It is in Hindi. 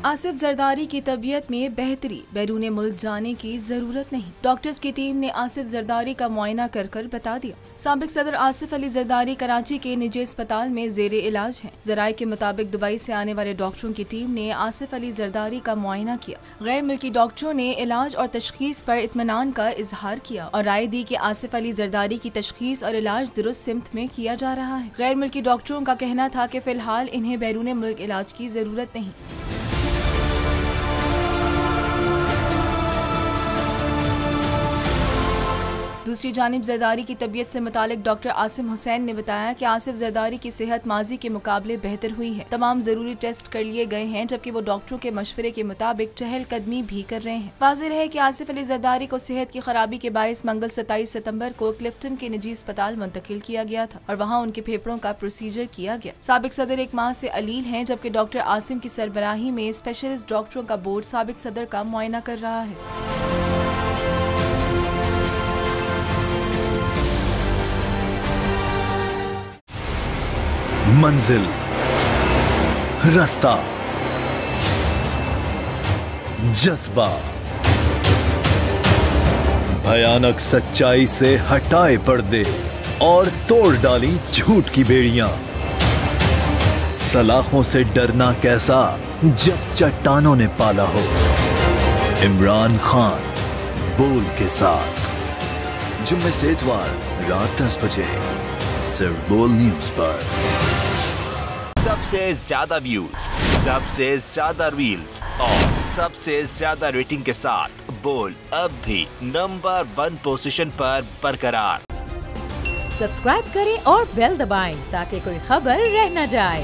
आसिफ जरदारी की तबीयत में बेहतरी, बैरून मुल्क जाने की जरूरत नहीं। डॉक्टर्स की टीम ने आसिफ जरदारी का मुआयना कर बता दिया। साबिक सदर आसिफ अली जरदारी कराची के निजी अस्पताल में जेरे इलाज हैं। जराये के मुताबिक दुबई से आने वाले डॉक्टरों की टीम ने आसिफ अली जरदारी का मुआयना किया। गैर मुल्की डॉक्टरों ने इलाज और तशखीस पर इत्मीनान का इजहार किया और राय दी कि आसिफ अली जरदारी की तशखीस और इलाज दुरुस्त सिमत में किया जा रहा है। गैर मुल्की डॉक्टरों का कहना था कि फिलहाल इन्हें बैरून मुल्क इलाज की जरूरत नहीं। दूसरी जानिब जरदारी की तबीयत से मुतालिक डॉक्टर आसिम हुसैन ने बताया कि आसिफ जरदारी की सेहत माजी के मुकाबले बेहतर हुई है। तमाम जरूरी टेस्ट कर लिए गए हैं, जबकि वो डॉक्टरों के मशवरे के मुताबिक चहलकदमी भी कर रहे हैं। वाज़ेह है कि आसिफ अली जरदारी को सेहत की खराबी के बायस मंगल 27 सितंबर को क्लिफ्टन के निजी अस्पताल मुंतकिल किया गया था और वहाँ उनके फेफड़ों का प्रोसीजर किया गया। साबिक सदर एक माह से अलील हैं, जबकि डॉक्टर आसिम की सरबराही में स्पेशलिस्ट डॉक्टरों का बोर्ड साबिक सदर का मुआयना कर रहा है। मंजिल, रास्ता, जज्बा, भयानक सच्चाई से हटाए पर्दे और तोड़ डाली झूठ की बेड़ियां। सलाखों से डरना कैसा जब चट्टानों ने पाला हो। इमरान खान बोल के साथ जुम्मे से इतवार रात 10 बजे सिर्फ बोल न्यूज पर। सबसे ज्यादा व्यूज, सबसे ज्यादा रील्स और सबसे ज्यादा रेटिंग के साथ बोल अब भी नंबर 1 पोजीशन पर बरकरार। सब्सक्राइब करें और बेल दबाएं ताकि कोई खबर रह न जाए।